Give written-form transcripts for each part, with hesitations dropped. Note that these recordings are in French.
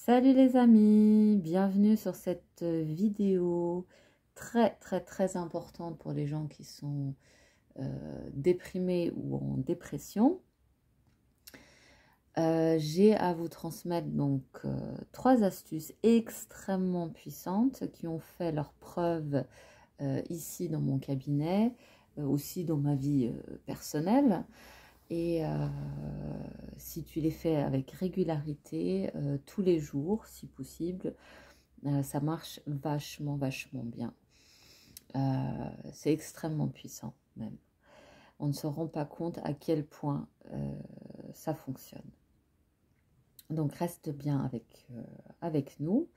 Salut les amis, bienvenue sur cette vidéo très importante pour les gens qui sont déprimés ou en dépression. J'ai à vous transmettre donc 3 astuces extrêmement puissantes qui ont fait leur preuve ici dans mon cabinet, aussi dans ma vie personnelle. Et si tu les fais avec régularité, tous les jours, si possible, ça marche vachement bien. C'est extrêmement puissant même. On ne se rend pas compte à quel point ça fonctionne. Donc reste bien avec nous.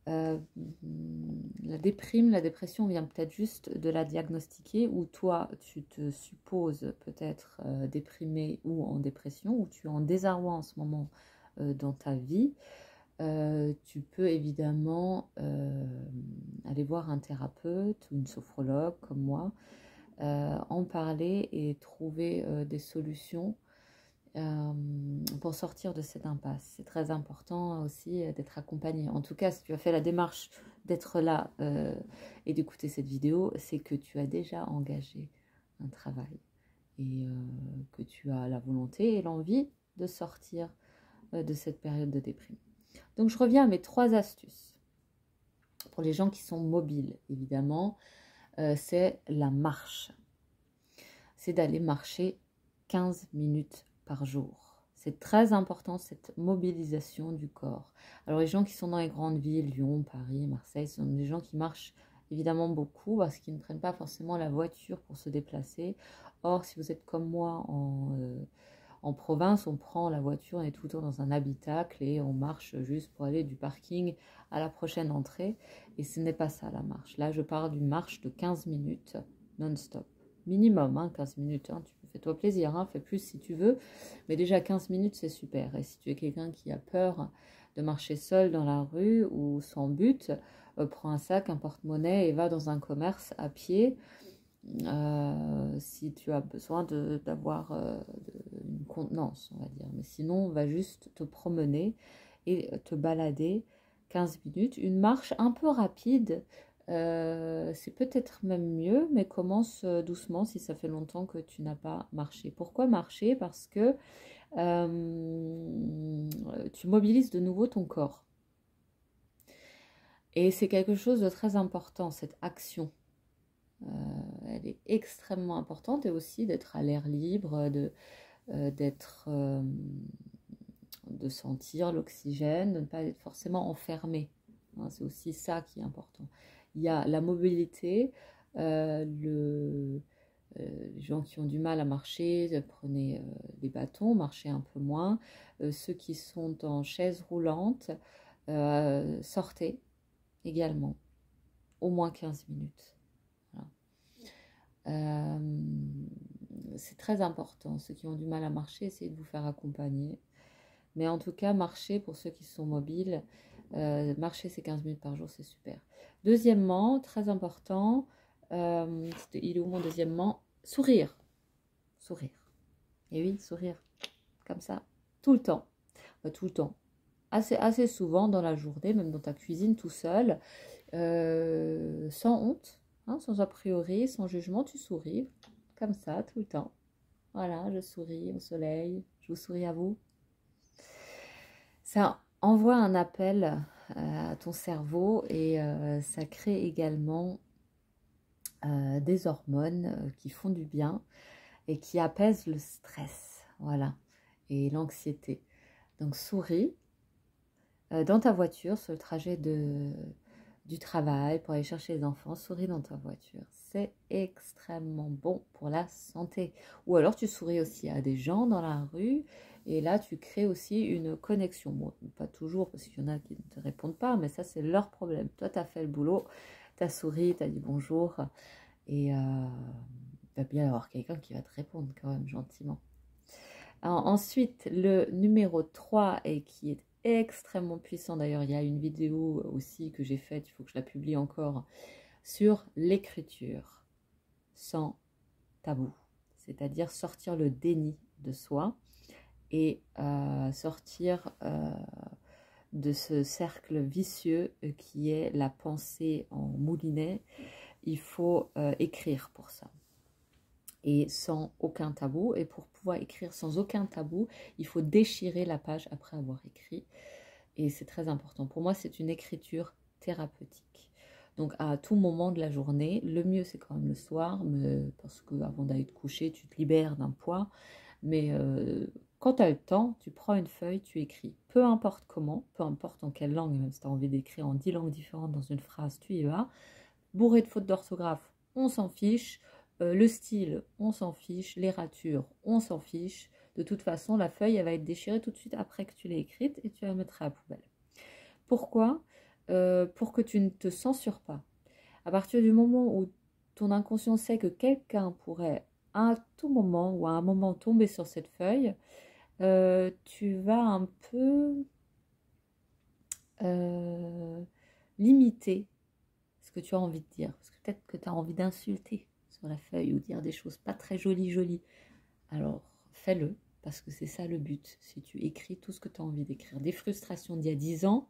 La dépression vient peut-être juste de la diagnostiquer, ou toi tu te supposes peut-être déprimé ou en dépression, ou tu es en désarroi en ce moment dans ta vie. Tu peux évidemment aller voir un thérapeute ou une sophrologue comme moi, en parler et trouver des solutions pour sortir de cette impasse. C'est très important aussi d'être accompagné. En tout cas, si tu as fait la démarche d'être là et d'écouter cette vidéo, c'est que tu as déjà engagé un travail et que tu as la volonté et l'envie de sortir de cette période de déprime. Donc, je reviens à mes 3 astuces. Pour les gens qui sont mobiles, évidemment, c'est la marche. C'est d'aller marcher 15 minutes par jour. C'est très important, cette mobilisation du corps. Alors les gens qui sont dans les grandes villes, Lyon, Paris, Marseille, ce sont des gens qui marchent évidemment beaucoup parce qu'ils ne prennent pas forcément la voiture pour se déplacer. Or, si vous êtes comme moi en province, on prend la voiture, on est tout le temps dans un habitacle et on marche juste pour aller du parking à la prochaine entrée. Et ce n'est pas ça la marche. Là, je parle d'une marche de 15 minutes non-stop. Minimum, 15 minutes, fais-toi plaisir, fais plus si tu veux, mais déjà 15 minutes c'est super. Et si tu es quelqu'un qui a peur de marcher seul dans la rue ou sans but, prends un sac, un porte-monnaie et va dans un commerce à pied. Si tu as besoin d'avoir une contenance, on va dire, mais sinon va juste te promener et te balader 15 minutes, une marche un peu rapide. C'est peut-être même mieux, mais commence doucement si ça fait longtemps que tu n'as pas marché. Pourquoi marcher? Parce que tu mobilises de nouveau ton corps. Et c'est quelque chose de très important, cette action. Elle est extrêmement importante, et aussi d'être à l'air libre, de sentir l'oxygène, de ne pas être forcément enfermé. C'est aussi ça qui est important. Il y a la mobilité, les gens qui ont du mal à marcher, prenez les bâtons, marchez un peu moins. Ceux qui sont en chaise roulante, sortez également, au moins 15 minutes. Voilà. C'est très important. Ceux qui ont du mal à marcher, essayez de vous faire accompagner. Mais en tout cas, marcher, pour ceux qui sont mobiles, marcher ces 15 minutes par jour, c'est super. Deuxièmement, très important, il est où mon deuxièmement? Sourire. Sourire. Et oui, sourire. Comme ça, tout le temps. Tout le temps. Assez souvent dans la journée, même dans ta cuisine, tout seul, sans honte, sans a priori, sans jugement, tu souris. Comme ça, tout le temps. Voilà, je souris au soleil, je vous souris à vous. Ça envoie un appel à ton cerveau, et ça crée également des hormones qui font du bien et qui apaisent le stress, voilà, et l'anxiété. Donc souris dans ta voiture sur le trajet du travail pour aller chercher les enfants, souris dans ta voiture. C'est extrêmement bon pour la santé. Ou alors tu souris aussi à des gens dans la rue, et là tu crées aussi une connexion. Bon, pas toujours, parce qu'il y en a qui ne te répondent pas, mais ça c'est leur problème. Toi tu as fait le boulot, tu as souri, tu as dit bonjour, et il va bien y avoir quelqu'un qui va te répondre quand même gentiment. Alors, ensuite, le numéro 3, et qui est extrêmement puissant, d'ailleurs il y a une vidéo aussi que j'ai faite, il faut que je la publie encore, sur l'écriture sans tabou, c'est-à-dire sortir le déni de soi et sortir de ce cercle vicieux qui est la pensée en moulinet. Il faut écrire pour ça. Et sans aucun tabou. Et pour pouvoir écrire sans aucun tabou, il faut déchirer la page après avoir écrit. Et c'est très important. Pour moi, c'est une écriture thérapeutique. Donc, à tout moment de la journée, le mieux, c'est quand même le soir, parce qu'avant d'aller te coucher, tu te libères d'un poids. Mais quand tu as le temps, tu prends une feuille, tu écris. Peu importe comment, peu importe en quelle langue, même si tu as envie d'écrire en 10 langues différentes dans une phrase, tu y vas. Bourré de fautes d'orthographe, on s'en fiche. Le style, on s'en fiche. Les ratures, on s'en fiche. De toute façon, la feuille, elle va être déchirée tout de suite après que tu l'aies écrite et tu la mettras à la poubelle. Pourquoi ? Pour que tu ne te censures pas. À partir du moment où ton inconscient sait que quelqu'un pourrait à tout moment ou à un moment tomber sur cette feuille, tu vas un peu limiter ce que tu as envie de dire. Parce que peut-être que tu as envie d'insulter sur la feuille ou dire des choses pas très jolies. Alors, fais-le, parce que c'est ça le but. Si tu écris tout ce que tu as envie d'écrire, des frustrations d'il y a 10 ans,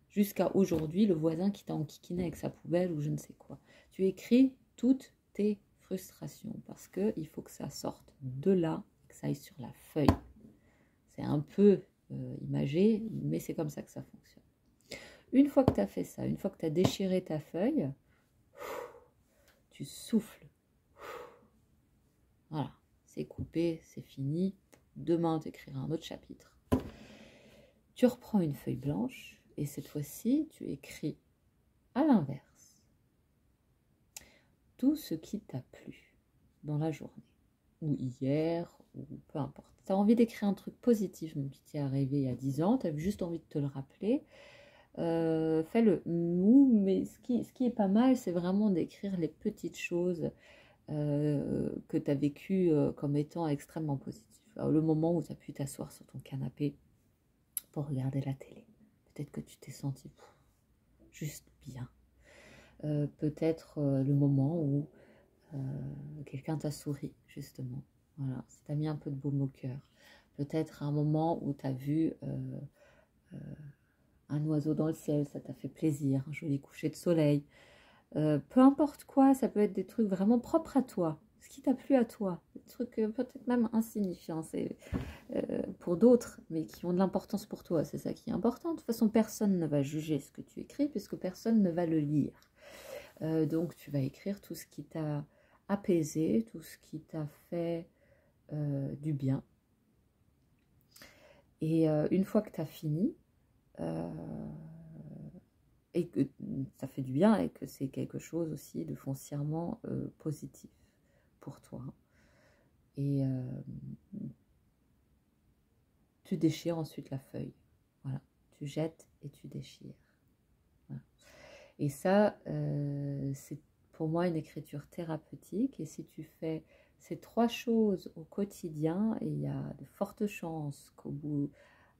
jusqu'à aujourd'hui, le voisin qui t'a enquiquiné avec sa poubelle ou je ne sais quoi. Tu écris toutes tes frustrations, parce qu'il faut que ça sorte de là, que ça aille sur la feuille. C'est un peu imagé, mais c'est comme ça que ça fonctionne. Une fois que tu as fait ça, une fois que tu as déchiré ta feuille, tu souffles. Voilà, c'est coupé, c'est fini. Demain, tu écriras un autre chapitre. Tu reprends une feuille blanche et cette fois-ci, tu écris à l'inverse tout ce qui t'a plu dans la journée, ou hier, ou peu importe. Tu as envie d'écrire un truc positif, même si tu es arrivé il y a 10 ans, tu as juste envie de te le rappeler. Fais-le. Mais ce qui est pas mal, c'est vraiment d'écrire les petites choses que tu as vécues comme étant extrêmement positives. Alors, le moment où tu as pu t'asseoir sur ton canapé pour regarder la télé. Peut-être que tu t'es senti juste bien. Peut-être le moment où quelqu'un t'a souri, justement. Voilà, ça t'a mis un peu de baume au cœur. Peut-être un moment où tu as vu un oiseau dans le ciel, ça t'a fait plaisir, un joli coucher de soleil. Peu importe quoi, ça peut être des trucs vraiment propres à toi, ce qui t'a plu à toi, des trucs peut-être même insignifiants pour d'autres, mais qui ont de l'importance pour toi, c'est ça qui est important. De toute façon, personne ne va juger ce que tu écris, puisque personne ne va le lire. Donc, tu vas écrire tout ce qui t'a apaisé, tout ce qui t'a fait du bien. Et une fois que tu as fini, et que ça fait du bien et que c'est quelque chose aussi de foncièrement positif pour toi. Et tu déchires ensuite la feuille. Voilà, tu jettes et tu déchires. Voilà. Et ça, c'est pour moi une écriture thérapeutique. Et si tu fais ces 3 choses au quotidien, et il y a de fortes chances qu'au bout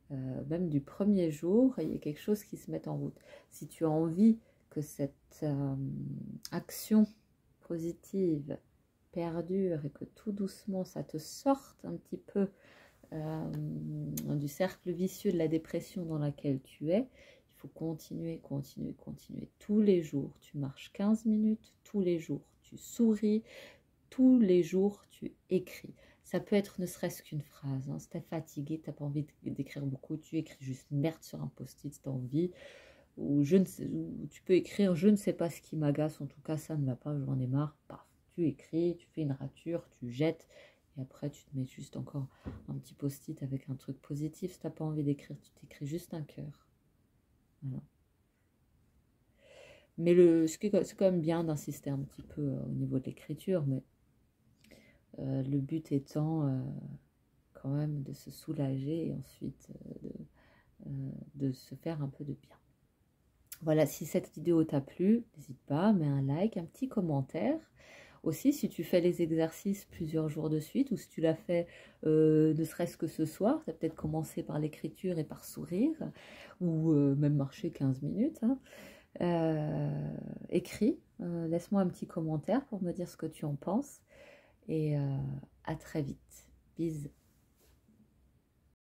même du premier jour, il y a quelque chose qui se met en route. Si tu as envie que cette action positive perdure et que tout doucement ça te sorte un petit peu du cercle vicieux de la dépression dans laquelle tu es, il faut continuer. Tous les jours, tu marches 15 minutes, tous les jours, tu souris, tous les jours, tu écris. Ça peut être ne serait-ce qu'une phrase. Hein. Si tu es fatigué, tu n'as pas envie d'écrire beaucoup, tu écris juste merde sur un post-it si tu as envie. Ou tu peux écrire je ne sais pas ce qui m'agace, en tout cas ça ne va pas, j'en ai marre. Paf, tu écris, tu fais une rature, tu jettes. Et après, tu te mets juste encore un petit post-it avec un truc positif. Si tu n'as pas envie d'écrire, tu t'écris juste un cœur. Voilà. Mais c'est quand même bien d'insister un petit peu au niveau de l'écriture, mais le but étant quand même de se soulager et ensuite de se faire un peu de bien. Voilà, si cette vidéo t'a plu, n'hésite pas, mets un like, un petit commentaire. Aussi, si tu fais les exercices plusieurs jours de suite ou si tu l'as fait ne serait-ce que ce soir, tu as peut-être commencé par l'écriture et par sourire ou même marcher 15 minutes. Hein. Écris, laisse-moi un petit commentaire pour me dire ce que tu en penses et à très vite. Bisous.